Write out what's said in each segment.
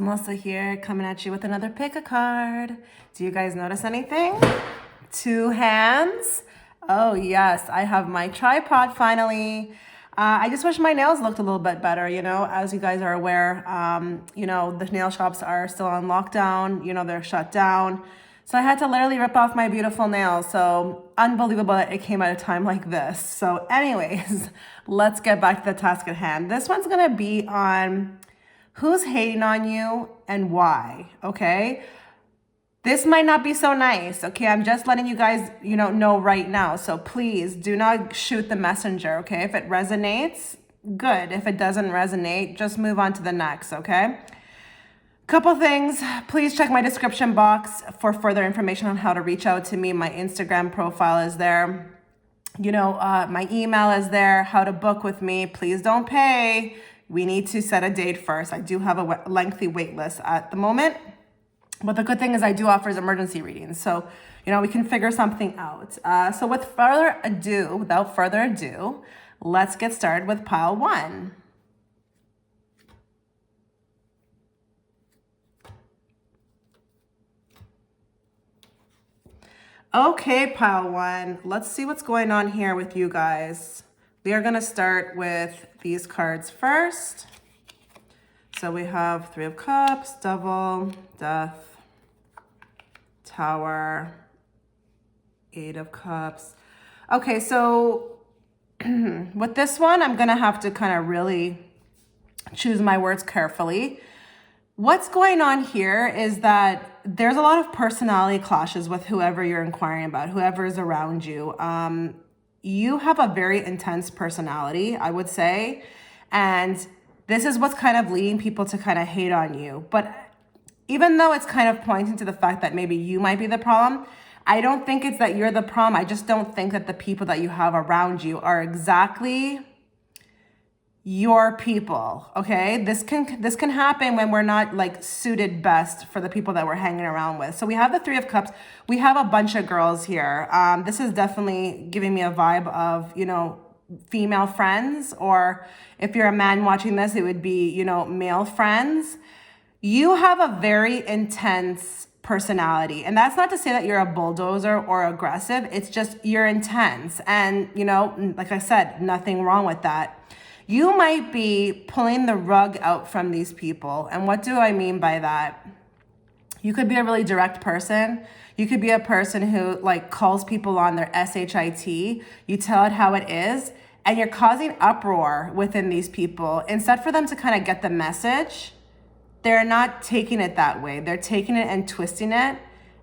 Melissa here, coming at you with another pick a card. Do you guys notice anything? Two hands. Oh yes, I have my tripod finally. I just wish my nails looked a little bit better, as you guys are aware, the nail shops are still on lockdown, they're shut down. So I had to literally rip off my beautiful nails. So unbelievable that it came at a time like this. So anyways, let's get back to the task at hand. This one's gonna be on who's hating on you and why, okay? This might not be so nice, okay? I'm just letting you guys, know right now. So please do not shoot the messenger, okay? If it resonates, good. If it doesn't resonate, just move on to the next, okay? Couple things, please check my description box for further information on how to reach out to me. My Instagram profile is there. My email is there, how to book with me. Please don't pay. We need to set a date first. I do have a lengthy wait list at the moment. But the good thing is I do offer emergency readings. So, we can figure something out. So without further ado, let's get started with pile one. Okay, pile one, let's see what's going on here with you guys. We are gonna start with these cards first. So we have Three of Cups, Devil, Death, Tower, Eight of Cups. Okay, so with this one, I'm gonna have to kind of really choose my words carefully. What's going on here is that there's a lot of personality clashes with whoever you're inquiring about, whoever is around you. You have a very intense personality, I would say, and this is what's kind of leading people to kind of hate on you. But even though it's kind of pointing to the fact that maybe you might be the problem, I don't think it's that you're the problem. I just don't think that the people that you have around you are exactly your people, okay? This can happen when we're not like suited best for the people that we're hanging around with. So we have the Three of Cups. We have a bunch of girls here. This is definitely giving me a vibe of, female friends, or if you're a man watching this, it would be, male friends. You have a very intense personality. And that's not to say that you're a bulldozer or aggressive. It's just you're intense. And, like I said, nothing wrong with that. You might be pulling the rug out from these people. And what do I mean by that? You could be a really direct person. You could be a person who calls people on their SHIT. You tell it how it is, and you're causing uproar within these people. Instead for them to kind of get the message, they're not taking it that way. They're taking it and twisting it,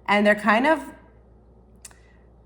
and they're kind of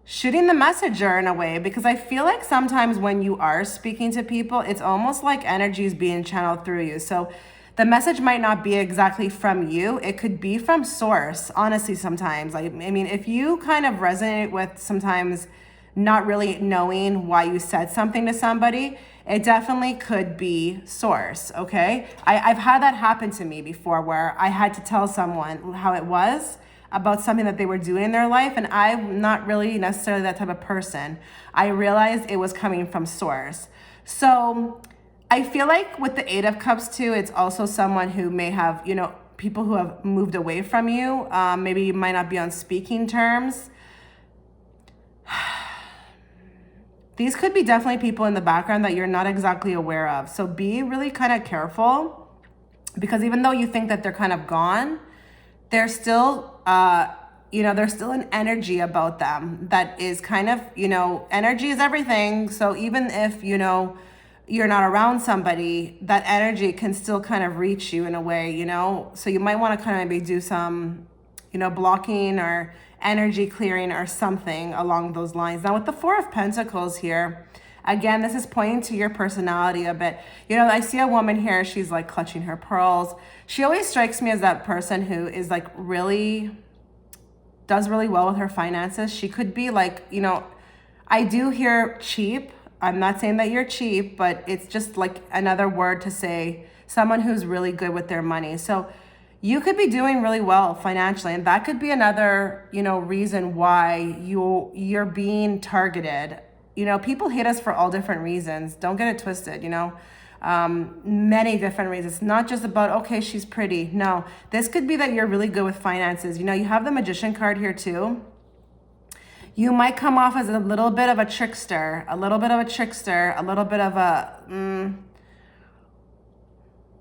shooting the messenger in a way, because I feel like sometimes when you are speaking to people, it's almost like energy is being channeled through you. So the message might not be exactly from you. It could be from source, honestly, sometimes. I mean, if you kind of resonate with sometimes not really knowing why you said something to somebody, it definitely could be source, okay? I've had that happen to me before, where I had to tell someone how it was about something that they were doing in their life, and I'm not really necessarily that type of person. I realized it was coming from source. So I feel like with the Eight of Cups too, it's also someone who may have, people who have moved away from you. Maybe you might not be on speaking terms. These could be definitely people in the background that you're not exactly aware of. So be really kind of careful, because even though you think that they're kind of gone, there's still, there's still an energy about them that is kind of, energy is everything. So even if, you're not around somebody, that energy can still kind of reach you in a way, So you might want to kind of maybe do some, blocking or energy clearing or something along those lines. Now with the Four of Pentacles here, again, this is pointing to your personality a bit. I see a woman here, she's like clutching her pearls. She always strikes me as that person who is like does really well with her finances. She could be like, I do hear cheap. I'm not saying that you're cheap, but it's just like another word to say someone who's really good with their money. So you could be doing really well financially, and that could be another, reason why you're being targeted. People hate us for all different reasons. Don't get it twisted, Many different reasons. It's not just about, okay, she's pretty. No, this could be that you're really good with finances. You know, you have the Magician card here too. You might come off as a little bit of a trickster, a little bit of a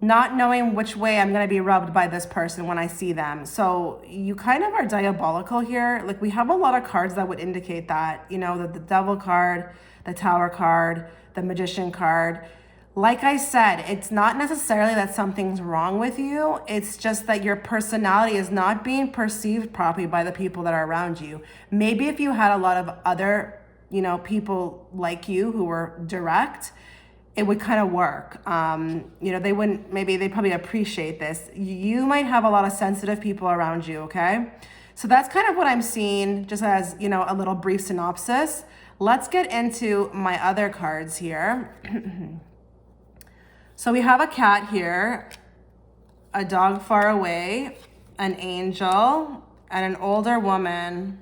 not knowing which way I'm going to be rubbed by this person when I see them. So you kind of are diabolical here. Like, we have a lot of cards that would indicate that, you know, the Devil card, the Tower card, the Magician card. Like I said, it's not necessarily that something's wrong with you. It's just that your personality is not being perceived properly by the people that are around you. Maybe if you had a lot of other, you know, people like you who were direct, it would kind of work. You know, they probably appreciate this. You might have a lot of sensitive people around you, okay? So that's kind of what I'm seeing, just as, you know, a little brief synopsis. Let's get into my other cards here. So we have a cat here, a dog far away, an angel, and an older woman.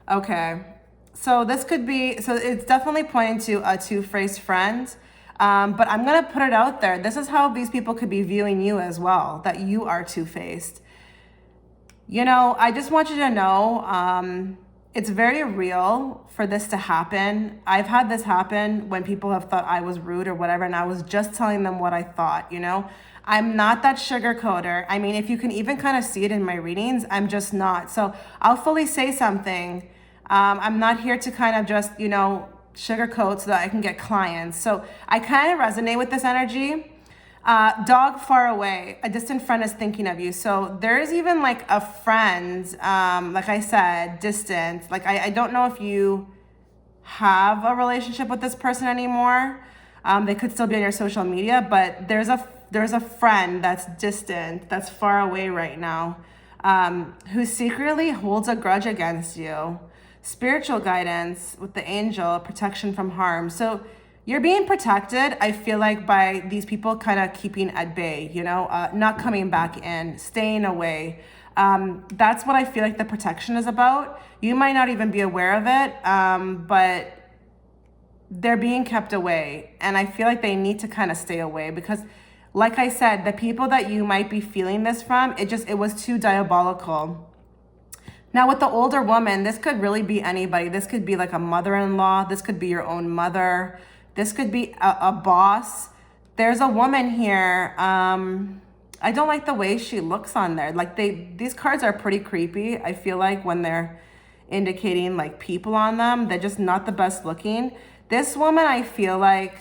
Okay. So this could be, so it's definitely pointing to a two-faced friend, but I'm going to put it out there. This is how these people could be viewing you as well, that you are two-faced. You know, I just want you to know, it's very real for this to happen. I've had this happen when people have thought I was rude or whatever, and I was just telling them what I thought, you know. I'm not that sugarcoater. I mean, if you can even kind of see it in my readings, I'm just not. So I'll fully say something. I'm not here to kind of just, you know, sugarcoat so that I can get clients. So I kind of resonate with this energy. Dog far away, a distant friend is thinking of you. So there's even like a friend, like I said, distant. Like I don't know if you have a relationship with this person anymore. They could still be on your social media, but there's a friend that's distant, that's far away right now, who secretly holds a grudge against you. Spiritual guidance with the angel, protection from harm. So you're being protected, I feel like, by these people kind of keeping at bay, you know, not coming back in, staying away. That's what I feel like the protection is about. You might not even be aware of it, but they're being kept away. And I feel like they need to kind of stay away because, like I said, the people that you might be feeling this from, it was too diabolical. Now with the older woman, this could really be anybody. This could be like a mother-in-law. This could be your own mother. This could be a boss. There's a woman here. I don't like the way she looks on there. Like these cards are pretty creepy. I feel like when they're indicating like people on them, they're just not the best looking. This woman, I feel like,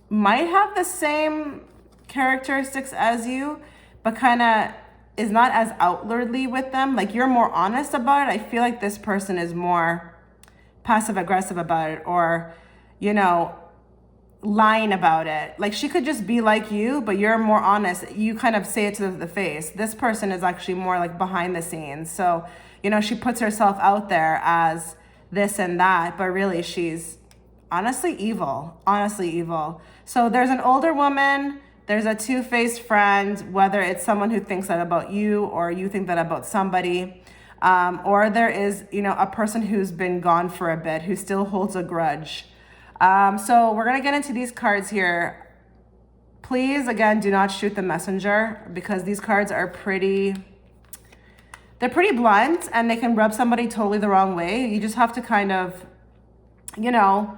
might have the same characteristics as you, but kind of is not as outwardly with them. Like you're more honest about it. I feel like this person is more passive aggressive about it, or, you know, lying about it. Like she could just be like you, but you're more honest. You kind of say it to the face. This person is actually more like behind the scenes. So, you know, she puts herself out there as this and that, but really she's honestly evil, So there's an older woman, there's a two-faced friend, whether it's someone who thinks that about you or you think that about somebody, or there is, you know, a person who's been gone for a bit, who still holds a grudge. So we're going to get into these cards here. Please, again, do not shoot the messenger, because these cards are they're pretty blunt and they can rub somebody totally the wrong way. You just have to kind of, you know,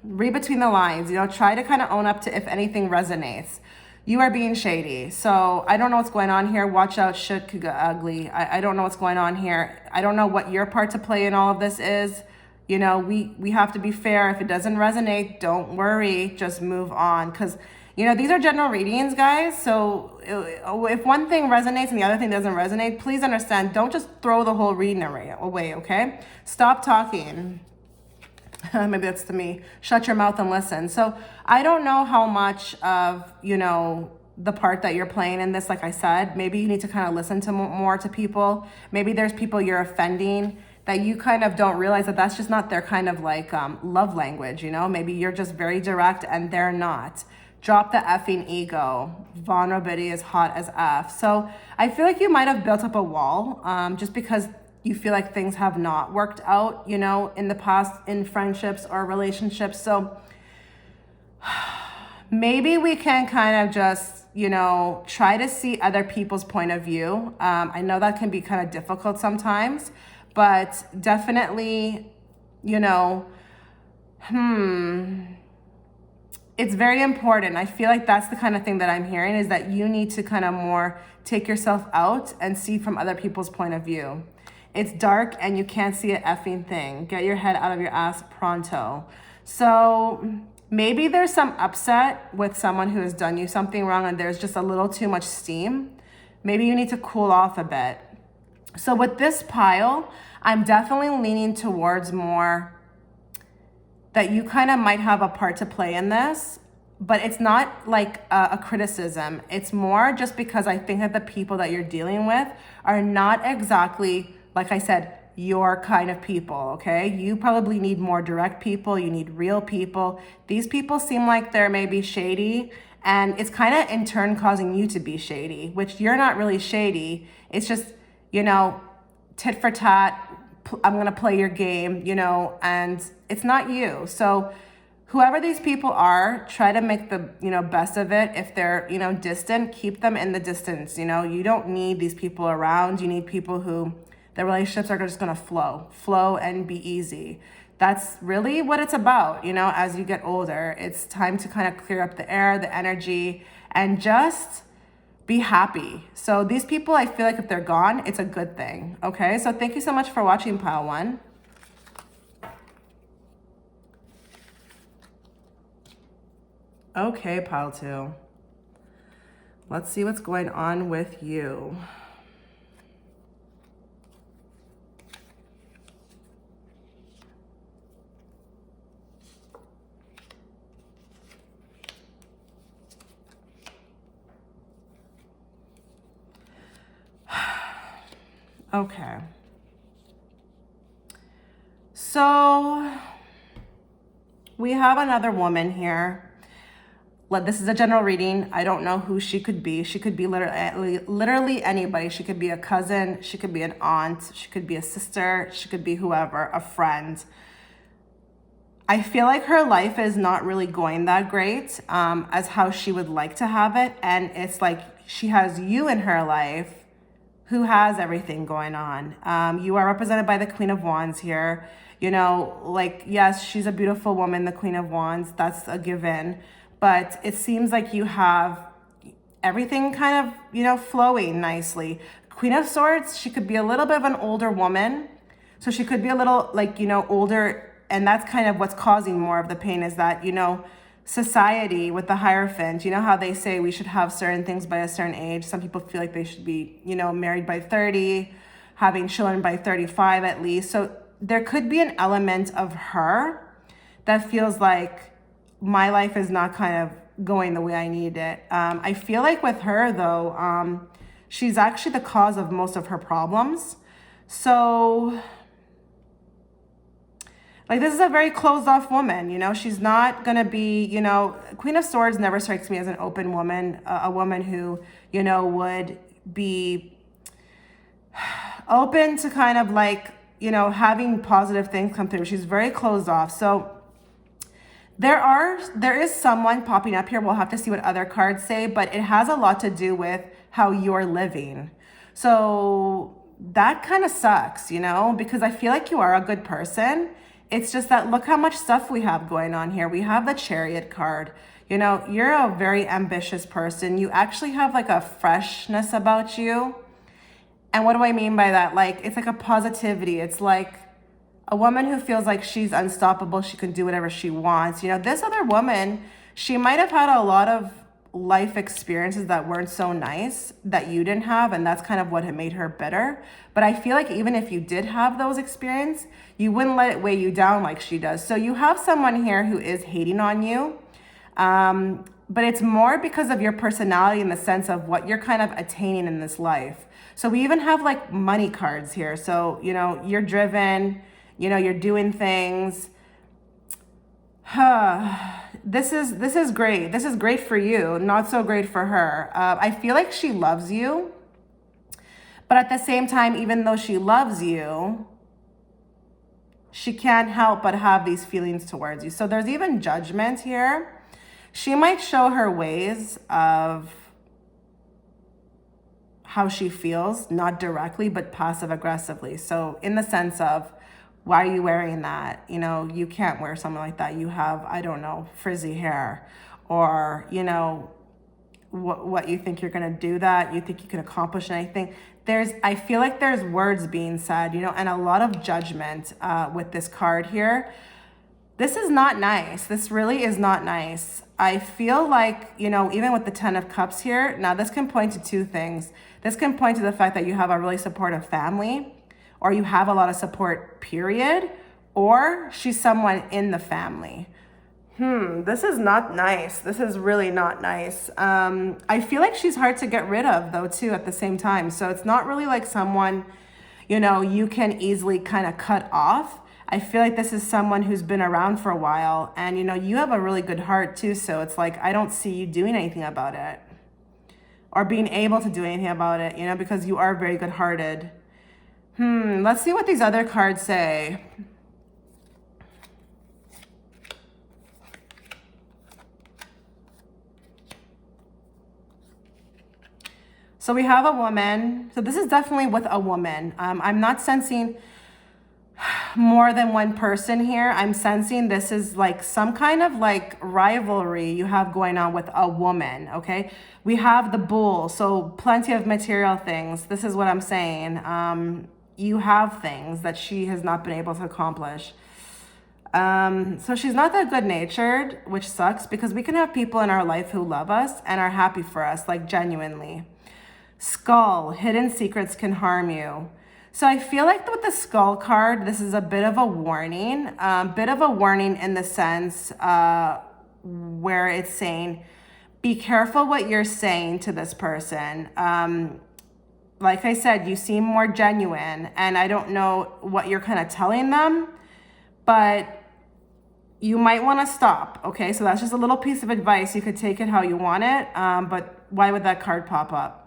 read between the lines, you know, try to kind of own up to if anything resonates. You are being shady. So I don't know what's going on here. Watch out, shit could get ugly. I don't know what's going on here. I don't know what your part to play in all of this is. You know, we have to be fair. If it doesn't resonate, don't worry, just move on. Because, you know, these are general readings, guys. So if one thing resonates and the other thing doesn't resonate, please understand, don't just throw the whole reading away, okay? Stop talking. Maybe that's to me. Shut your mouth and listen. So I don't know how much of, you know, the part that you're playing in this, like I said, maybe you need to kind of listen to more to people. Maybe there's people you're offending that you kind of don't realize that that's just not their kind of like love language, you know? Maybe you're just very direct and they're not. Drop the effing ego. Vulnerability is hot as F. So I feel like you might have built up a wall just because you feel like things have not worked out, you know, in the past in friendships or relationships. So maybe we can kind of just, try to see other people's point of view. I know that can be kind of difficult sometimes, but definitely, you know, it's very important. I feel like that's the kind of thing that I'm hearing, is that you need to kind of more take yourself out and see from other people's point of view. It's dark and you can't see a effing thing. Get your head out of your ass pronto. So maybe there's some upset with someone who has done you something wrong and there's just a little too much steam. Maybe you need to cool off a bit. So with this pile, I'm definitely leaning towards more that you kind of might have a part to play in this, but it's not like a criticism. It's more just because I think that the people that you're dealing with are not exactly, like I said, your kind of people, okay? You probably need more direct people. You need real people. These people seem like they're maybe shady, and it's kind of in turn causing you to be shady, which you're not really shady. It's just, tit for tat, I'm going to play your game, and it's not you. So whoever these people are, try to make the, best of it. If they're, distant, keep them in the distance. You don't need these people around. You need people who the relationships are just going to flow and be easy. That's really what it's about. As you get older, it's time to kind of clear up the air, the energy, and just be happy. So these people, I feel like if they're gone, it's a good thing. Okay, so thank you so much for watching, pile one. Okay, pile two. Let's see what's going on with you. Okay. So we have another woman here. This is a general reading. I don't know who she could be. She could be literally anybody. She could be a cousin. She could be an aunt. She could be a sister. She could be whoever, a friend. I feel like her life is not really going that great as how she would like to have it. And it's like she has you in her life who has everything going on. You are represented by the Queen of Wands here. Yes, she's a beautiful woman, the Queen of Wands. That's a given. But it seems like you have everything kind of, flowing nicely. Queen of Swords, she could be a little bit of an older woman. So she could be a little older. And that's kind of what's causing more of the pain, is that, society with the Hierophant, how they say we should have certain things by a certain age. Some people feel like they should be, married by 30, having children by 35 at least. So there could be an element of her that feels like my life is not kind of going the way I need it. I feel like with her though, she's actually the cause of most of her problems. So this is a very closed off woman, she's not going to be, Queen of Swords never strikes me as an open woman, a woman who, would be open to kind of having positive things come through. She's very closed off. So there is someone popping up here. We'll have to see what other cards say, but it has a lot to do with how you're living. So that kind of sucks, because I feel like you are a good person. It's just that look how much stuff we have going on here. We have the Chariot card. You're a very ambitious person. You actually have a freshness about you. And what do I mean by that? It's like a positivity. It's like a woman who feels like she's unstoppable. She can do whatever she wants. This other woman, she might have had a lot of life experiences that weren't so nice that you didn't have, and that's kind of what had made her bitter. But I feel like even if you did have those experiences, you wouldn't let it weigh you down like she does. So you have someone here who is hating on you, but it's more because of your personality in the sense of what you're kind of attaining in this life. So we even have money cards here. So you're driven, you're doing things. This is great. This is great for you, not so great for her. I feel like she loves you, but at the same time, even though she loves you, she can't help but have these feelings towards you. So there's even judgment here. she might show her ways of how she feels, not directly, but passive aggressively. So in the sense of, why are you wearing that? You know, you can't wear something like that. You have, I don't know, frizzy hair, or, you know, what you think you're going to do that. You think you can accomplish anything. I feel like there's words being said, you know, and a lot of judgment with this card here. This is not nice. This really is not nice. I feel like, you know, even with the 10 of Cups here, now this can point to two things. This can point to the fact that you have a really supportive family, or you have a lot of support, period, or she's someone in the family. This is not nice. This is really not nice. I feel like she's hard to get rid of, though, too, at the same time. So it's not really like someone, you know, you can easily kind of cut off. I feel like this is someone who's been around for a while, and, you know, you have a really good heart, too. So it's like, I don't see you doing anything about it, or being able to do anything about it, you know, because you are very good-hearted. Let's see what these other cards say. So we have a woman. So this is definitely with a woman. I'm not sensing more than one person here. I'm sensing this is like some kind of like rivalry you have going on with a woman, okay? We have the Bull, so plenty of material things. This is what I'm saying. You have things that she has not been able to accomplish. So she's not that good-natured, which sucks, because we can have people in our life who love us and are happy for us, like genuinely. Skull, hidden secrets can harm you. So I feel like with the Skull card, this is a bit of a warning. In the sense where it's saying, be careful what you're saying to this person. Like I said, you seem more genuine, and I don't know what you're kind of telling them, but you might want to stop, okay? So that's just a little piece of advice. You could take it how you want it, but why would that card pop up?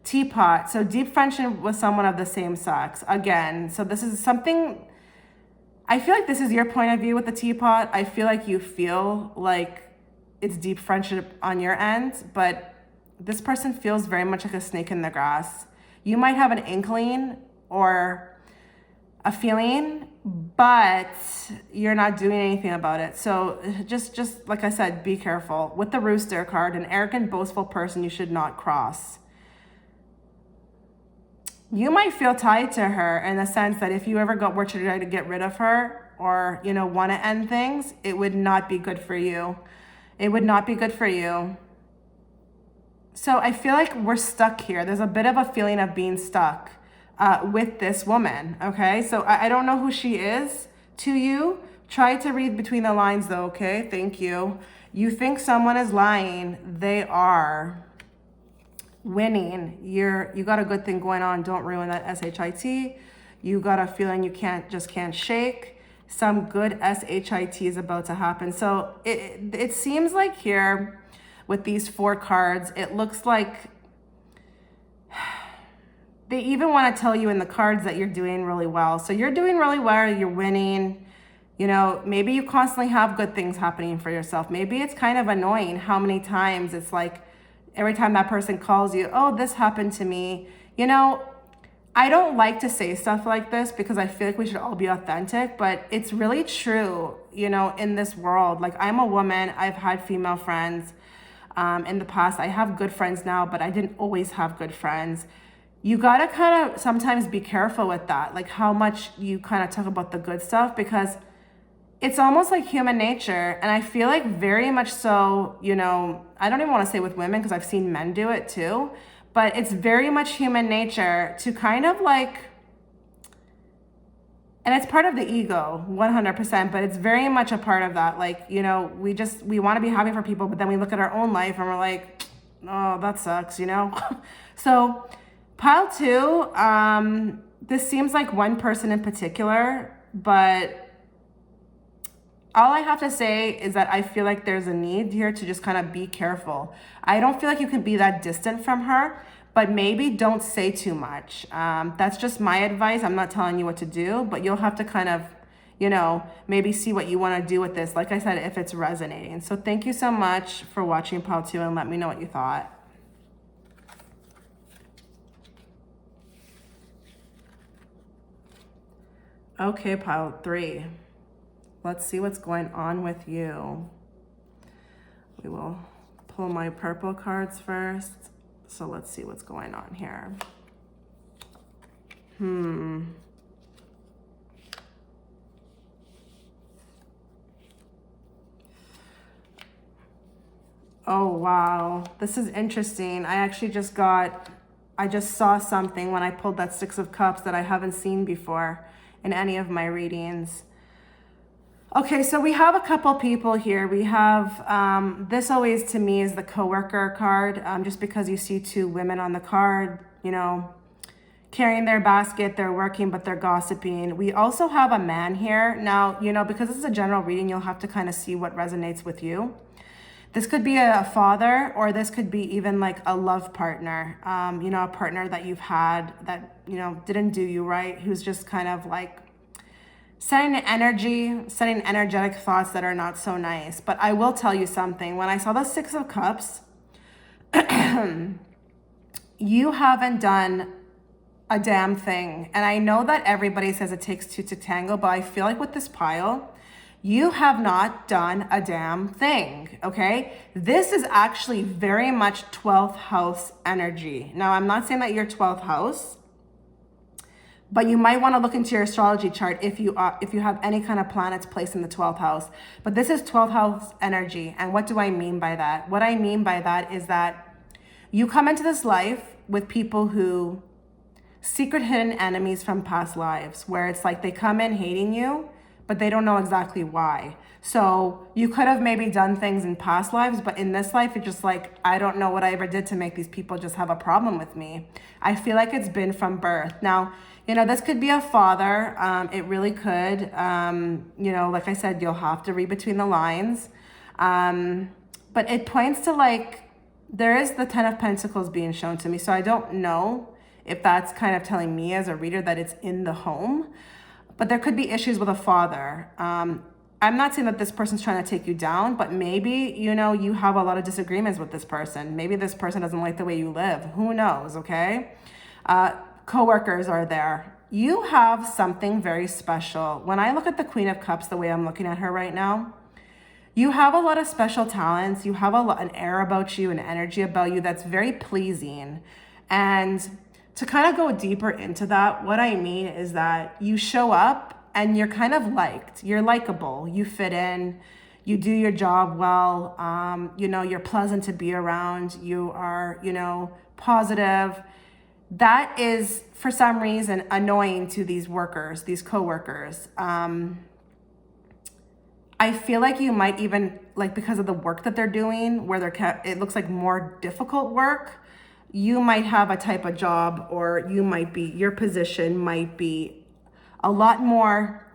Teapot, so deep friendship with someone of the same sex. Again, so this is something, I feel like this is your point of view with the teapot. I feel like you feel like it's deep friendship on your end, but this person feels very much like a snake in the grass. You might have an inkling or a feeling, but you're not doing anything about it. So just like I said, be careful. With the Rooster card, an arrogant, boastful person you should not cross. You might feel tied to her in the sense that if you ever were to try to get rid of her, or, you know, want to end things, it would not be good for you. It would not be good for you. So I feel like we're stuck here. There's a bit of a feeling of being stuck with this woman, okay? So I don't know who she is to you. Try to read between the lines though, okay? Thank you. You think someone is lying. They are. Winning. You got a good thing going on. Don't ruin that SHIT. You got a feeling you can't shake. Some good SHIT is about to happen. So it seems like here with these 4 cards, it looks like they even want to tell you in the cards that you're doing really well. So you're doing really well. You're winning. You know, maybe you constantly have good things happening for yourself. Maybe it's kind of annoying how many times it's like, every time that person calls you, oh, this happened to me. You know, I don't like to say stuff like this because I feel like we should all be authentic, but it's really true, you know, in this world. Like, I'm a woman. I've had female friends in the past. I have good friends now, but I didn't always have good friends. You got to kind of sometimes be careful with that, like how much you kind of talk about the good stuff, because it's almost like human nature. And I feel like very much so, you know, I don't even want to say with women because I've seen men do it too, but it's very much human nature to kind of like, and it's part of the ego, 100%, but it's very much a part of that. Like, you know, we want to be happy for people, but then we look at our own life and we're like, oh, that sucks, you know? So pile 2, this seems like one person in particular, but all I have to say is that I feel like there's a need here to just kind of be careful. I don't feel like you can be that distant from her, but maybe don't say too much. That's just my advice. I'm not telling you what to do, but you'll have to kind of, you know, maybe see what you want to do with this. Like I said, if it's resonating. So thank you so much for watching pile 2 and let me know what you thought. Okay, pile 3. Let's see what's going on with you. We will pull my purple cards first. So let's see what's going on here. Oh, wow. This is interesting. I just saw something when I pulled that 6 of Cups that I haven't seen before in any of my readings. Okay, so we have a couple people here. We have, this always to me is the coworker card, just because you see 2 women on the card, you know, carrying their basket, they're working, but they're gossiping. We also have a man here. Now, you know, because this is a general reading, you'll have to kind of see what resonates with you. This could be a father, or this could be even like a love partner, you know, a partner that you've had that, you know, didn't do you right, who's just kind of like setting energetic thoughts that are not so nice. But I will tell you something. When I saw the 6 of Cups, you haven't done a damn thing. And I know that everybody says it takes 2 to tango, but I feel like with this pile, you have not done a damn thing, okay? This is actually very much 12th house energy. Now, I'm not saying that you're 12th house, but you might want to look into your astrology chart if you have any kind of planets placed in the 12th house. But this is 12th house energy. And what do I mean by that? What I mean by that is that you come into this life with people who secret hidden enemies from past lives, where it's like they come in hating you, but they don't know exactly why. So you could have maybe done things in past lives, but in this life, it's just like, I don't know what I ever did to make these people just have a problem with me. I feel like it's been from birth. Now, you know, this could be a father. It really could. You know, like I said, you'll have to read between the lines. But it points to like, there is the 10 of Pentacles being shown to me. So I don't know if that's kind of telling me as a reader that it's in the home. But there could be issues with a father. I'm not saying that this person's trying to take you down, but maybe, you know, you have a lot of disagreements with this person. Maybe this person doesn't like the way you live. Who knows, okay? Coworkers are there. You have something very special. When I look at the Queen of Cups, the way I'm looking at her right now, you have a lot of special talents. You have an air about you, an energy about you that's very pleasing. And to kind of go deeper into that, what I mean is that you show up and you're kind of liked. You're likable. You fit in. You do your job well. You know, you're pleasant to be around. You are, you know, positive. That is, for some reason, annoying to these workers, these coworkers. I feel like you might even, like, because of the work that they're doing, where it looks like more difficult work, you might have a type of job, or your position might be a lot more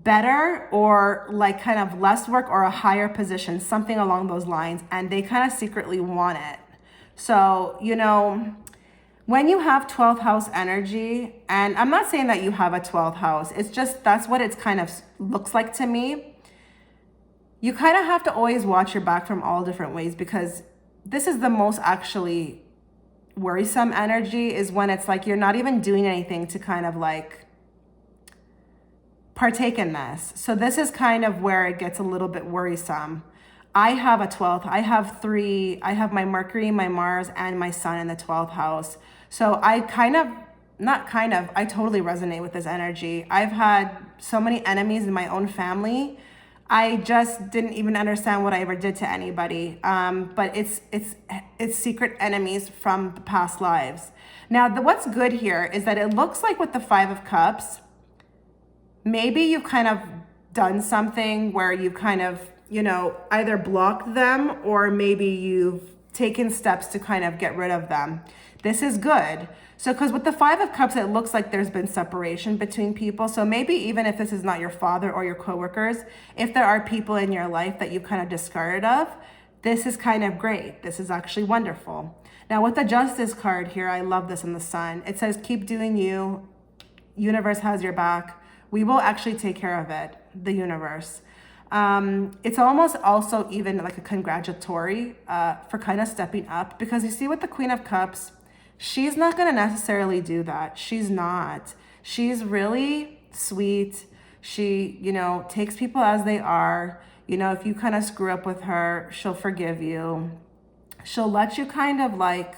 better, or like kind of less work, or a higher position, something along those lines. And they kind of secretly want it. So, you know, when you have 12th house energy, and I'm not saying that you have a 12th house, it's just, that's what it's kind of looks like to me. You kind of have to always watch your back from all different ways, because this is the most actually worrisome energy, is when it's like you're not even doing anything to kind of like partake in this. So this is kind of where it gets a little bit worrisome. I have a 12th. I have 3. I have my Mercury, my Mars, and my Sun in the 12th house. So I I totally resonate with this energy. I've had so many enemies in my own family. I just didn't even understand what I ever did to anybody. But it's secret enemies from past lives. Now, what's good here is that it looks like with the 5 of Cups, maybe you've kind of done something where you've kind of, you know, either blocked them, or maybe you've taken steps to kind of get rid of them. This is good. So, because with the 5 of Cups, it looks like there's been separation between people. So maybe even if this is not your father or your coworkers, if there are people in your life that you've kind of discarded of, this is kind of great. This is actually wonderful. Now with the Justice card here, I love this in the Sun. It says, keep doing you. Universe has your back. We will actually take care of it, the universe. It's almost also even like a congratulatory for kind of stepping up, because you see with the Queen of Cups, she's not going to necessarily do that. She's not. She's really sweet. She, takes people as they are. If you kind of screw up with her, she'll forgive you. She'll let you kind of like,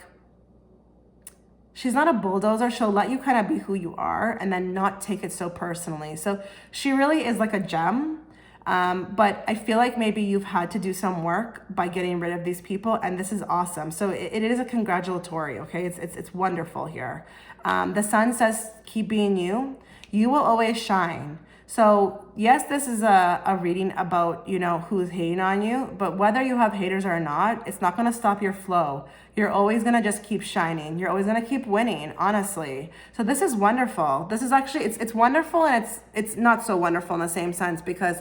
she's not a bulldozer. She'll let you kind of be who you are and then not take it so personally. So she really is like a gem. But I feel like maybe you've had to do some work by getting rid of these people, and this is awesome. So it is a congratulatory, okay? It's wonderful here. The sun says, keep being you. You will always shine. So yes, this is a reading about, who's hating on you, but whether you have haters or not, it's not going to stop your flow. You're always going to just keep shining. You're always going to keep winning, honestly. So this is wonderful. This is actually, it's wonderful, and it's not so wonderful in the same sense, because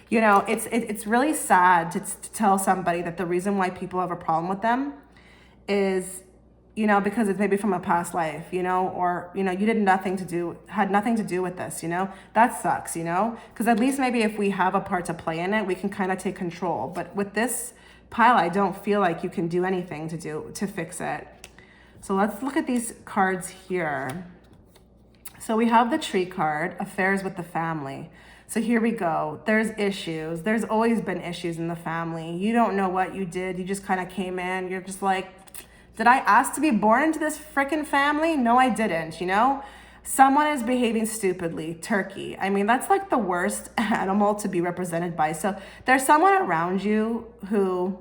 it's really sad to tell somebody that the reason why people have a problem with them is, because it's maybe from a past life, or, you had nothing to do with this, that sucks, because at least maybe if we have a part to play in it, we can kind of take control. But with this pile, I don't feel like you can do anything to fix it. So let's look at these cards here. So we have the Tree card, affairs with the family. So here we go. There's issues. There's always been issues in the family. You don't know what you did. You just kind of came in. You're just like, did I ask to be born into this freaking family? No, I didn't, Someone is behaving stupidly. Turkey. I mean, that's like the worst animal to be represented by. So there's someone around you who,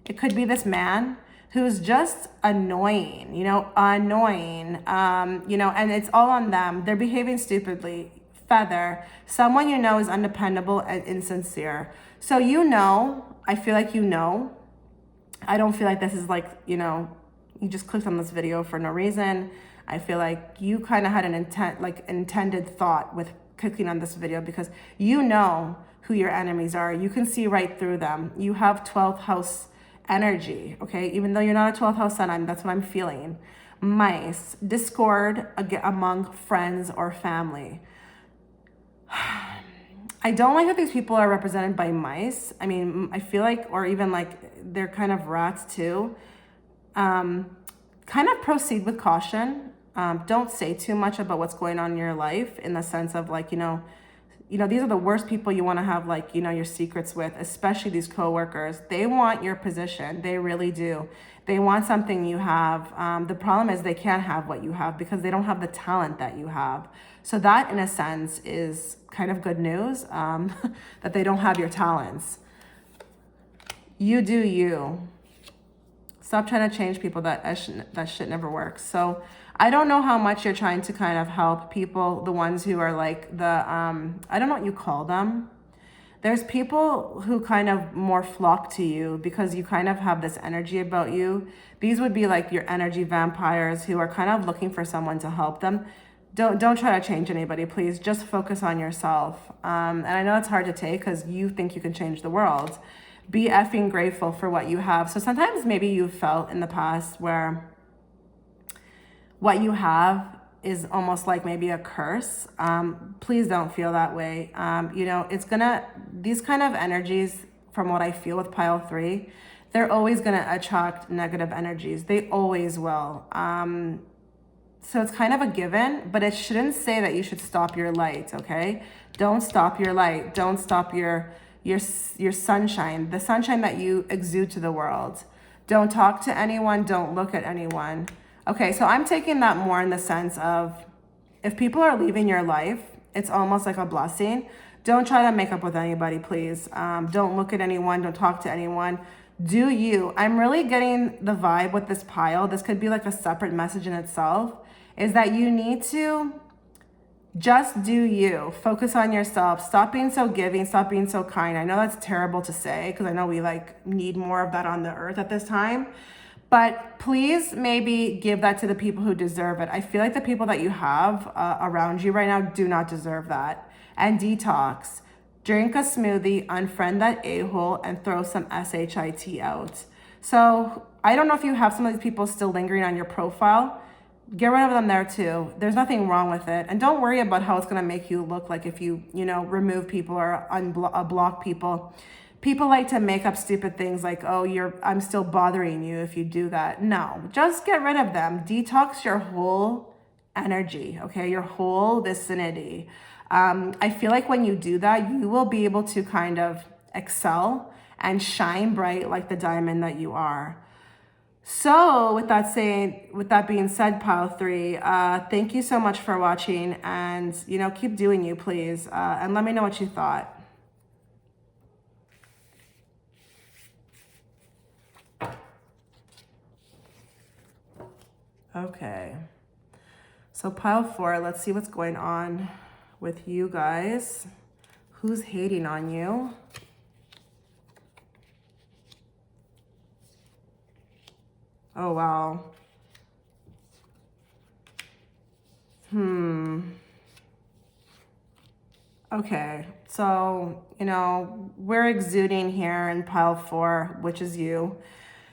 it could be this man, who's just annoying, and it's all on them. They're behaving stupidly. Feather, someone is undependable and insincere. So I feel like I don't feel like this is like, you just clicked on this video for no reason. I feel like you kind of had an intended thought with clicking on this video, because who your enemies are. You can see right through them. You have 12th house energy, okay? Even though you're not a 12th house sun, that's what I'm feeling. Mice, discord among friends or family. I don't like that these people are represented by mice. I mean, I feel like, or even like they're kind of rats too. Kind of proceed with caution. Don't say too much about what's going on in your life, in the sense of like, these are the worst people you want to have like, your secrets with, especially these coworkers. They want your position. They really do. They want something you have. The problem is they can't have what you have because they don't have the talent that you have. So that, in a sense, is kind of good news, that they don't have your talents. You do you. Stop trying to change people. That shit never works. So I don't know how much you're trying to kind of help people, the ones who are like the, I don't know what you call them. There's people who kind of more flock to you because you kind of have this energy about you. These would be like your energy vampires who are kind of looking for someone to help them. Don't try to change anybody, please. Just focus on yourself. And I know it's hard to take because you think you can change the world. Be effing grateful for what you have. So sometimes maybe you felt in the past where what you have is almost like maybe a curse. Please don't feel that way. These kind of energies, from what I feel with pile 3, they're always gonna attract negative energies. They always will. So it's kind of a given, but it shouldn't say that you should stop your light, okay? Don't stop your light. Don't stop your sunshine, the sunshine that you exude to the world. Don't talk to anyone. Don't look at anyone. Okay, so I'm taking that more in the sense of, if people are leaving your life, it's almost like a blessing. Don't try to make up with anybody, please. Don't look at anyone. Don't talk to anyone. Do you. I'm really getting the vibe with this pile. This could be like a separate message in itself, is that you need to just do you. Focus on yourself. Stop being so giving. Stop being so kind. I know that's terrible to say because I know we need more of that on the earth at this time. But please maybe give that to the people who deserve it. I feel like the people that you have around you right now do not deserve that. And detox. Drink a smoothie, unfriend that a-hole, and throw some SHIT out. So I don't know if you have some of these people still lingering on your profile. get rid of them there too. There's nothing wrong with it. And don't worry about how it's going to make you look like if you, remove people or block people. People like to make up stupid things like, oh, I'm still bothering you if you do that. No, just get rid of them. Detox your whole energy, okay? Your whole vicinity. I feel like when you do that, you will be able to kind of excel and shine bright like the diamond that you are. So with that being said, pile 3, thank you so much for watching, and keep doing you, please, and let me know what you thought. Okay, so pile 4, let's see what's going on with you guys. Who's hating on you? Oh, wow. Okay, so, we're exuding here in pile 4, which is you.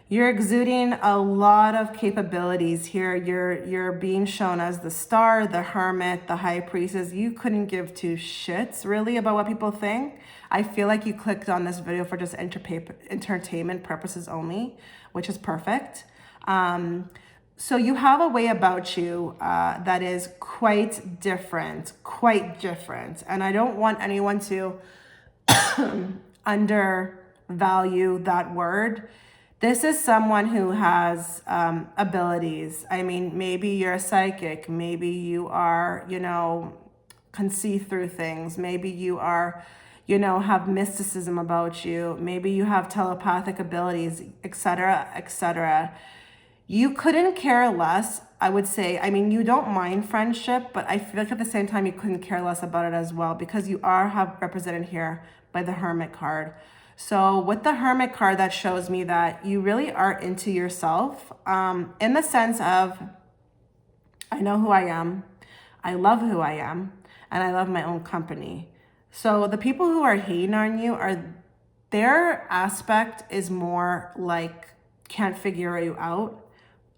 You're exuding a lot of capabilities here. You're being shown as the star, the hermit, the high priestess. You couldn't give two shits really about what people think. I feel like you clicked on this video for just entertainment purposes only, which is perfect. So you have a way about you that is quite different. And I don't want anyone to undervalue that word. This is someone who has abilities. I mean, maybe you're a psychic. Maybe you are, can see through things. Maybe you are, have mysticism about you. Maybe you have telepathic abilities, etc., etc. You couldn't care less, I would say. I mean, you don't mind friendship, but I feel like at the same time, you couldn't care less about it as well, because you have represented here by the Hermit card. So with the Hermit card, that shows me that you really are into yourself, in the sense of, I know who I am, I love who I am, and I love my own company. So the people who are hating on you, their aspect is more like, can't figure you out,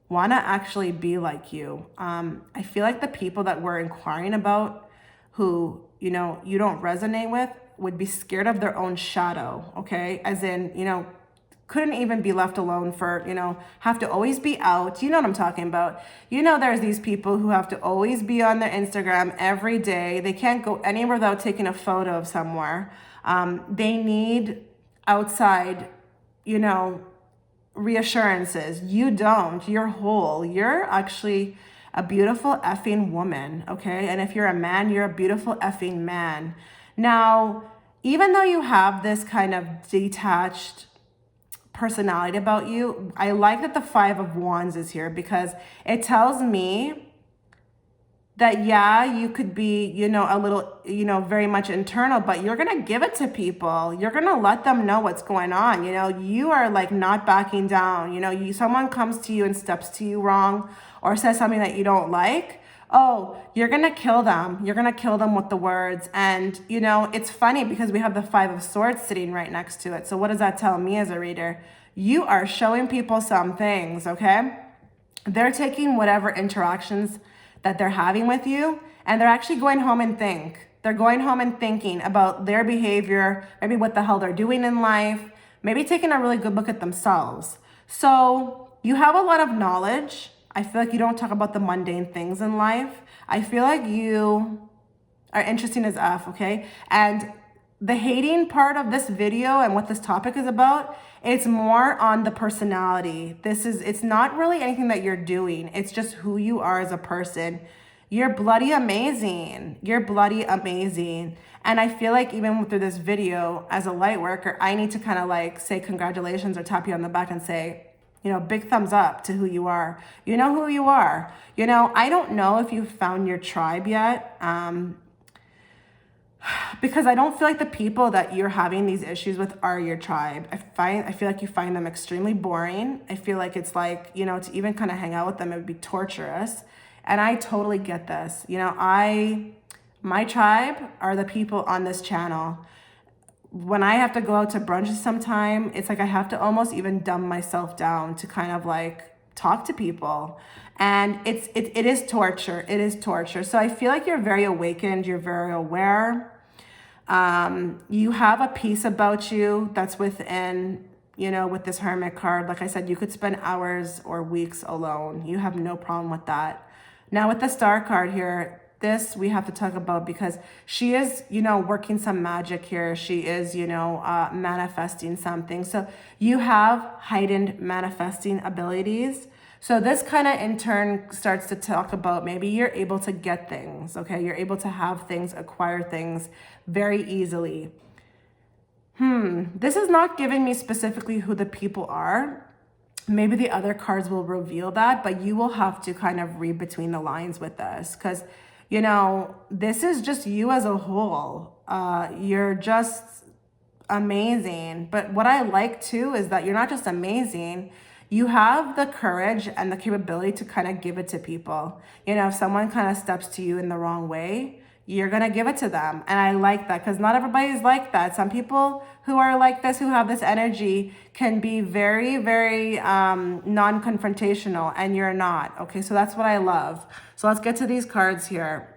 want to actually be like you. I feel like the people that we're inquiring about who, you don't resonate with, would be scared of their own shadow, okay? As in, couldn't even be left alone for, have to always be out. You know what I'm talking about. There's these people who have to always be on their Instagram every day. They can't go anywhere without taking a photo of somewhere. They need outside, reassurances. You don't. You're whole. You're actually a beautiful effing woman, okay? And if you're a man, you're a beautiful effing man. Now, even though you have this kind of detached personality about you, I like that the 5 of Wands is here, because it tells me that, yeah, you could be, a little, very much internal, but you're going to give it to people. You're going to let them know what's going on. You are like not backing down. Someone comes to you and steps to you wrong or says something that you don't like. Oh, you're going to kill them. You're going to kill them with the words. And, it's funny because we have the 5 of Swords sitting right next to it. So what does that tell me as a reader? You are showing people some things, okay? They're taking whatever interactions that they're having with you, and they're actually going home and think. They're going home and thinking about their behavior, maybe what the hell they're doing in life, maybe taking a really good look at themselves. So you have a lot of knowledge. I feel like you don't talk about the mundane things in life. I feel like you are interesting as F, okay? And the hating part of this video and what this topic is about, it's more on the personality. It's not really anything that you're doing. It's just who you are as a person. You're bloody amazing. You're bloody amazing. And I feel like even through this video, as a light worker, I need to kind of like say congratulations or tap you on the back and say, big thumbs up to who you are. You know who you are. I don't know if you've found your tribe yet. Because I don't feel like the people that you're having these issues with are your tribe. I feel like you find them extremely boring. I feel like it's like, to even kind of hang out with them, it would be torturous. And I totally get this. My tribe are the people on this channel. When I have to go out to brunches sometime, it's like I have to almost even dumb myself down to kind of like talk to people. And it is torture. It is torture. So I feel like you're very awakened. You're very aware. You have a peace about you that's within, with this Hermit card. Like I said, you could spend hours or weeks alone. You have no problem with that. Now with the Star card here, this we have to talk about because she is, working some magic here. She is, manifesting something. So you have heightened manifesting abilities. So this kind of in turn starts to talk about maybe you're able to get things, okay? You're able to have things, acquire things very easily. This is not giving me specifically who the people are. Maybe the other cards will reveal that, but you will have to kind of read between the lines with this because, this is just you as a whole. You're just amazing. But what I like too is that you're not just amazing. You have the courage and the capability to kind of give it to people. If someone kind of steps to you in the wrong way, you're going to give it to them. And I like that because not everybody's like that. Some people who are like this, who have this energy, can be very, very non-confrontational, and you're not. Okay, so that's what I love. So let's get to these cards here.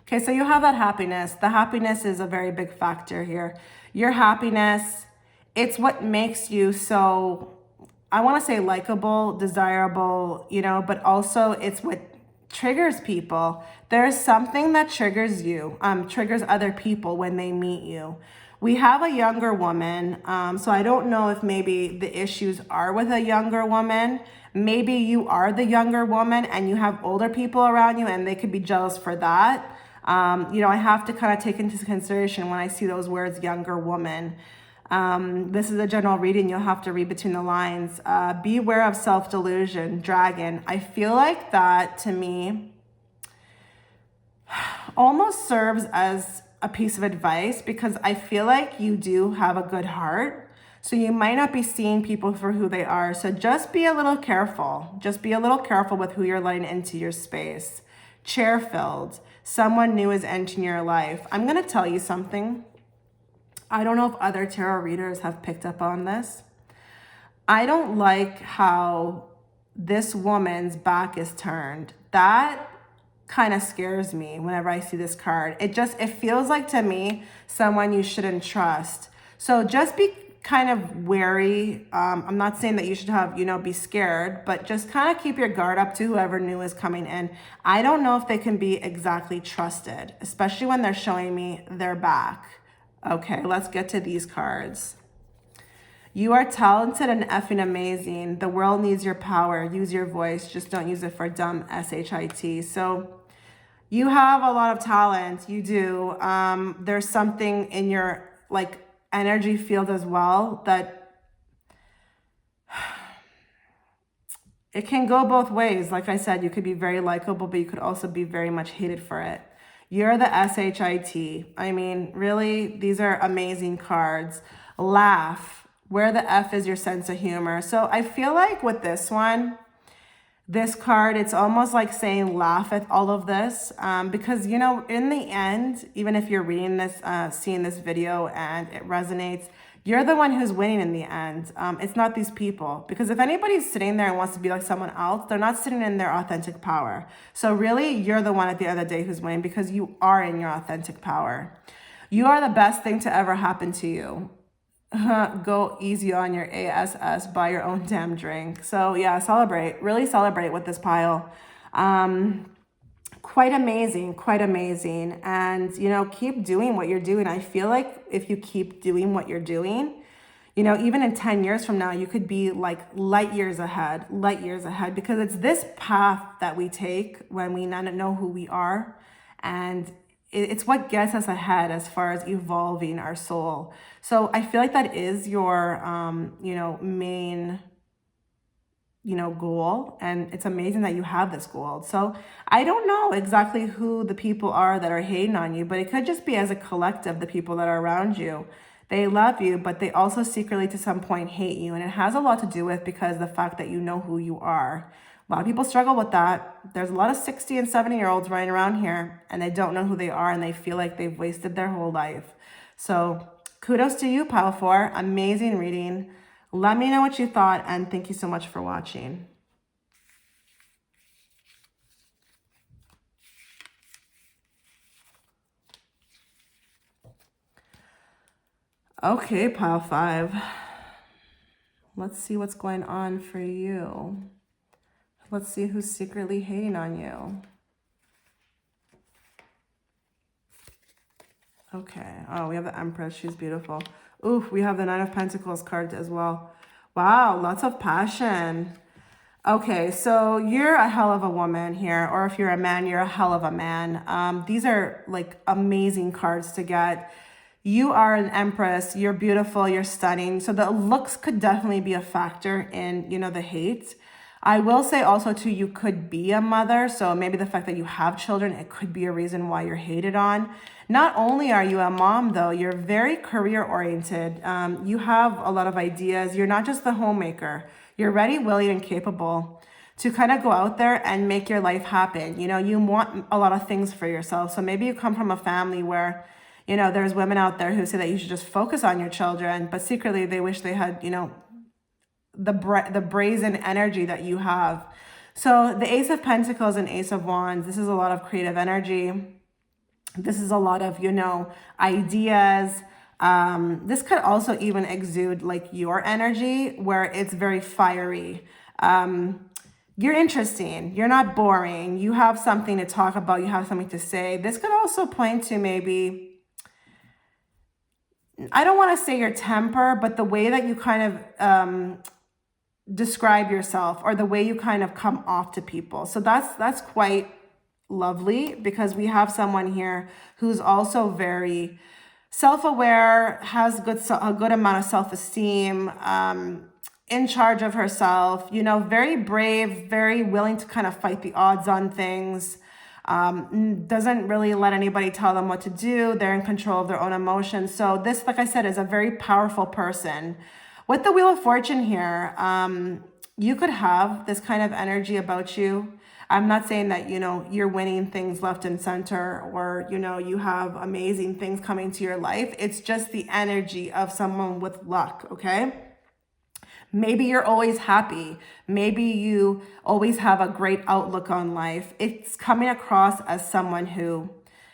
Okay, so you have that happiness. The happiness is a very big factor here. Your happiness, it's what makes you so, I want to say likable, desirable, but also it's what triggers people. There's something that triggers you, triggers other people when they meet you. We have a younger woman, so I don't know if maybe the issues are with a younger woman. Maybe you are the younger woman and you have older people around you and they could be jealous for that. I have to kind of take into consideration when I see those words, younger woman. This is a general reading. You'll have to read between the lines. Beware of self-delusion, dragon. I feel like that to me almost serves as a piece of advice because I feel like you do have a good heart. So you might not be seeing people for who they are. So just be a little careful. Just be a little careful with who you're letting into your space. Chair-filled. Someone new is entering your life. I'm going to tell you something. I don't know if other tarot readers have picked up on this. I don't like how this woman's back is turned. That kind of scares me whenever I see this card. It feels like to me someone you shouldn't trust. So just be kind of wary. I'm not saying that you should have, be scared, but just kind of keep your guard up to whoever new is coming in. I don't know if they can be exactly trusted, especially when they're showing me their back. Okay, let's get to these cards. You are talented and effing amazing. The world needs your power. Use your voice. Just don't use it for dumb shit. So you have a lot of talent. You do. There's something in your energy field as well that it can go both ways. Like I said, you could be very likable, but you could also be very much hated for it. You're the shit. I mean, really, these are amazing cards. Laugh. Where the F is your sense of humor. So I feel like with this one, this card, it's almost like saying laugh at all of this because, in the end, even if you're reading this, seeing this video and it resonates, you're the one who's winning in the end. It's not these people, because if anybody's sitting there and wants to be like someone else, they're not sitting in their authentic power. So really, you're the one at the end of the day who's winning because you are in your authentic power. You are the best thing to ever happen to you. Go easy on your ass, buy your own damn drink. So yeah, really celebrate with this pile. Quite amazing. And, keep doing what you're doing. I feel like if you keep doing what you're doing, even in 10 years from now, you could be like light years ahead, because it's this path that we take when we not know who we are. And it's what gets us ahead as far as evolving our soul. So I feel like that is your, main, goal. And it's amazing that you have this goal. So I don't know exactly who the people are that are hating on you, but it could just be as a collective, the people that are around you. They love you, but they also secretly to some point hate you. And it has a lot to do with because the fact that you know who you are. A lot of people struggle with that. There's a lot of 60 and 70-year-olds running around here and they don't know who they are and they feel like they've wasted their whole life. So Kudos to you, pile 4. Amazing reading. Let me know what you thought, and thank you so much for watching. Okay, pile 5. Let's see what's going on for you. Let's see who's secretly hating on you. Okay. Oh, we have the Empress. She's beautiful. Ooh, we have the Nine of Pentacles card as well. Wow, lots of passion. Okay, so you're a hell of a woman here, or if you're a man, you're a hell of a man. These are like amazing cards to get. You are an Empress. You're beautiful. You're stunning. So the looks could definitely be a factor in, you know, the hate. I will say also too, you could be a mother. So maybe the fact that you have children, it could be a reason why you're hated on. Not only are you a mom though, you're very career oriented. You have a lot of ideas. You're not just the homemaker. You're ready, willing, and capable to kind of go out there and make your life happen. You know, you want a lot of things for yourself. So maybe you come from a family where, you know, there's women out there who say that you should just focus on your children, but secretly they wish they had, you know, the brazen energy that you have. So the Ace of Pentacles and Ace of Wands, this is a lot of creative energy. This is a lot of, you know, ideas. This could also even exude like your energy where it's very fiery. You're interesting. You're not boring. You have something to talk about. You have something to say. This could also point to maybe, I don't want to say your temper, but the way that you kind of describe yourself or the way you kind of come off to people. So that's quite lovely because we have someone here who's also very self-aware, has a good amount of self-esteem, in charge of herself, you know, very brave, very willing to kind of fight the odds on things, doesn't really let anybody tell them what to do. They're in control of their own emotions. So this, like I said, is a very powerful person. With the Wheel of Fortune here, you could have this kind of energy about you. I'm not saying that, you know, you're winning things left and center or, you know, you have amazing things coming to your life. It's just the energy of someone with luck, okay? Maybe you're always happy. Maybe you always have a great outlook on life. It's coming across as someone who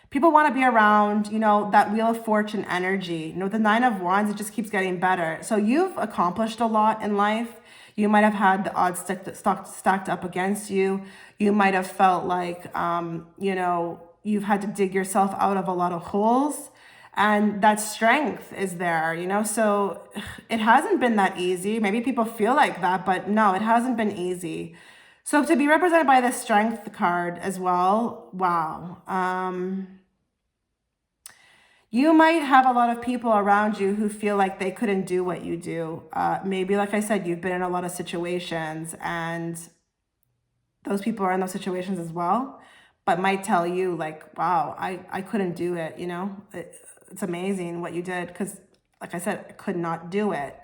people want to be around, you know, that Wheel of Fortune energy. You know, the Nine of Wands, it just keeps getting better. So you've accomplished a lot in life. You might have had the odds stacked up against you. You might have felt like, you know, you've had to dig yourself out of a lot of holes. And that strength is there, you know, so it hasn't been that easy. Maybe people feel like that, but no, it hasn't been easy. So to be represented by the Strength card as well, wow. You might have a lot of people around you who feel like they couldn't do what you do. Maybe, like I said, you've been in a lot of situations and those people are in those situations as well, but might tell you like, wow, I couldn't do it, you know. It's amazing what you did because, like I said, I could not do it.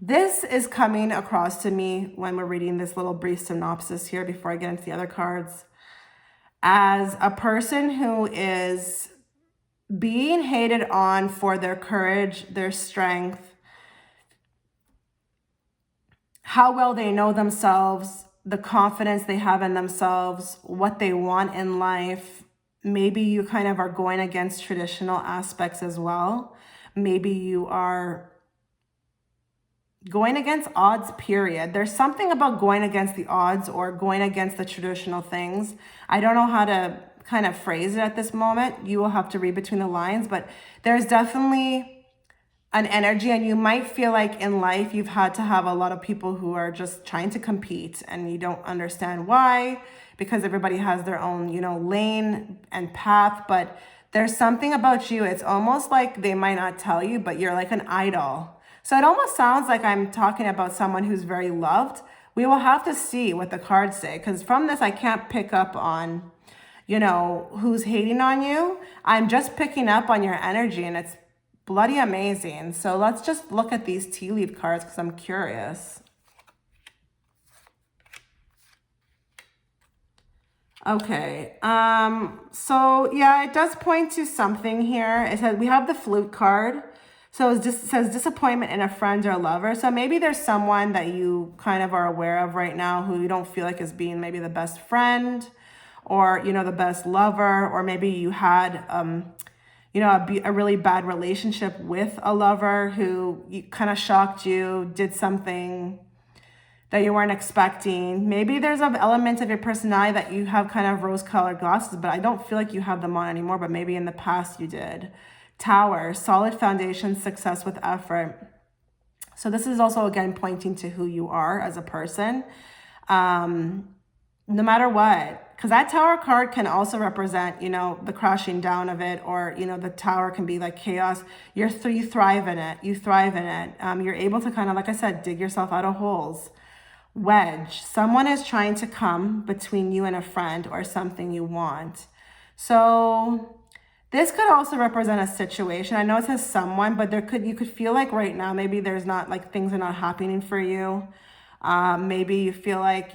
This is coming across to me when we're reading this little brief synopsis here before I get into the other cards as a person who is being hated on for their courage, their strength, how well they know themselves, the confidence they have in themselves, what they want in life. Maybe you kind of are going against traditional aspects as well. Maybe you are going against odds, period. There's something about going against the odds or going against the traditional things. I don't know how to kind of phrase it at this moment. You will have to read between the lines, but there's definitely an energy, and you might feel like in life you've had to have a lot of people who are just trying to compete and you don't understand why, because everybody has their own, you know, lane and path. But there's something about you, it's almost like they might not tell you, but you're like an idol. So it almost sounds like I'm talking about someone who's very loved. We will have to see what the cards say, because from this I can't pick up on, you know, who's hating on you. I'm just picking up on your energy, and it's bloody amazing. So let's just look at these tea leaf cards because I'm curious. Okay. So yeah, it does point to something here. It says we have the flute card. So it just says disappointment in a friend or lover. So maybe there's someone that you kind of are aware of right now who you don't feel like is being maybe the best friend or, the best lover, or maybe you had, a really bad relationship with a lover who kind of shocked you, did something that you weren't expecting. Maybe there's an element of your personality that you have kind of rose-colored glasses, but I don't feel like you have them on anymore, but maybe in the past you did. Tower, solid foundation, success with effort. So this is also, again, pointing to who you are as a person. No matter what, because that tower card can also represent, the crashing down of it, or, the tower can be like chaos. You thrive in it. You thrive in it. You're able to kind of, like I said, dig yourself out of holes. Wedge, someone is trying to come between you and a friend or something you want. So this could also represent a situation. I know it says someone, but you could feel like right now, maybe there's not, like, things are not happening for you. Maybe you feel like,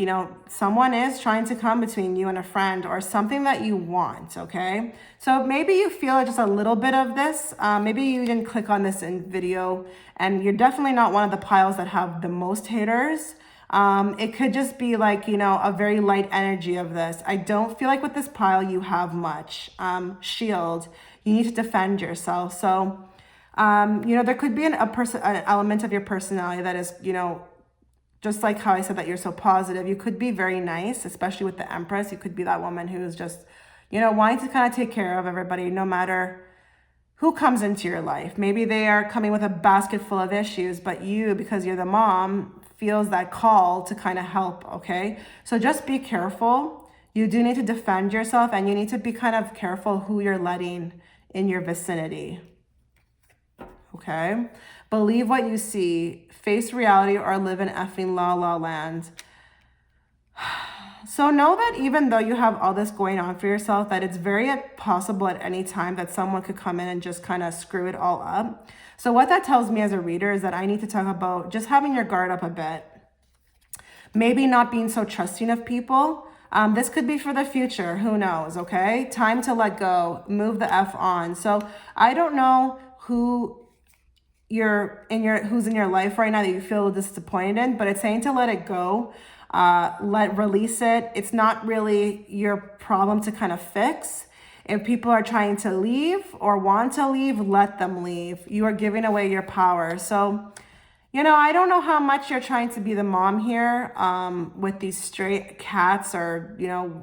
someone is trying to come between you and a friend or something that you want, okay? So maybe you feel just a little bit of this. Maybe you didn't click on this in video, and you're definitely not one of the piles that have the most haters. It could just be like, a very light energy of this. I don't feel like with this pile you have much. Shield, you need to defend yourself. So, there could be an element of your personality that is, just like how I said that you're so positive. You could be very nice, especially with the Empress. You could be that woman who is just, wanting to kind of take care of everybody, no matter who comes into your life. Maybe they are coming with a basket full of issues, but you, because you're the mom, feels that call to kind of help, okay? So just be careful. You do need to defend yourself, and you need to be kind of careful who you're letting in your vicinity, okay? Believe what you see. Face reality or live in effing la la land. So know that even though you have all this going on for yourself, that it's very possible at any time that someone could come in and just kind of screw it all up. So what that tells me as a reader is that I need to talk about just having your guard up a bit. Maybe not being so trusting of people. This could be for the future. Who knows, okay? Time to let go. Move the F on. So I don't know who's in your life right now that you feel disappointed in, but it's saying to let it go. Release it. It's not really your problem to kind of fix. If people are trying to leave or want to leave, let them leave. You are giving away your power. So, I don't know how much you're trying to be the mom here with these stray cats or,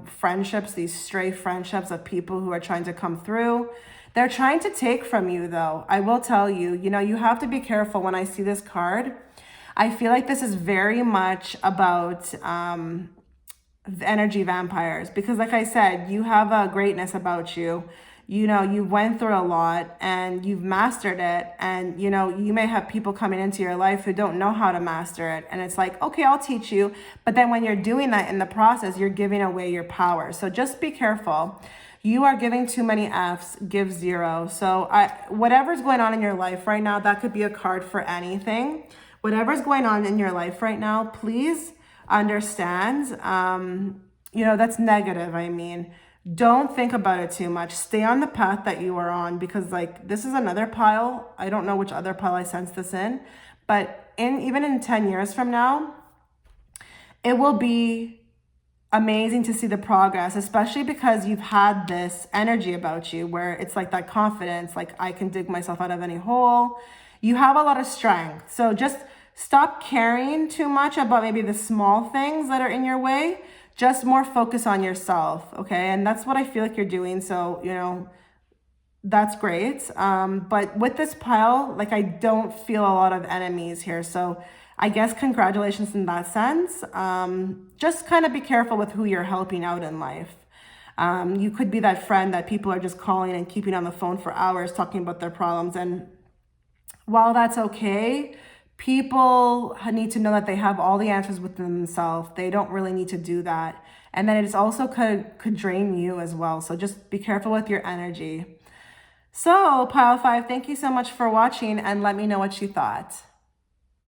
friendships, these stray friendships of people who are trying to come through. They're trying to take from you, though. I will tell you, you have to be careful when I see this card. I feel like this is very much about energy vampires, because like I said, you have a greatness about you. You went through a lot and you've mastered it. And, you may have people coming into your life who don't know how to master it. And it's like, okay, I'll teach you. But then when you're doing that in the process, you're giving away your power. So just be careful. You are giving too many F's, give zero. So whatever's going on in your life right now, that could be a card for anything. Whatever's going on in your life right now, please understand, that's negative. I mean, don't think about it too much. Stay on the path that you are on, because this is another pile. I don't know which other pile I sense this in, but even in 10 years from now, it will be amazing to see the progress, especially because you've had this energy about you where it's like that confidence, like I can dig myself out of any hole. You have a lot of strength. So just stop caring too much about maybe the small things that are in your way. Just more focus on yourself, okay? And that's what I feel like you're doing. So, that's great. But with this pile, I don't feel a lot of enemies here. So I guess congratulations in that sense. Just kind of be careful with who you're helping out in life. You could be that friend that people are just calling and keeping on the phone for hours talking about their problems. And while that's okay, people need to know that they have all the answers within themselves. They don't really need to do that. And then it also could drain you as well. So just be careful with your energy. So Pile 5, thank you so much for watching, and let me know what you thought.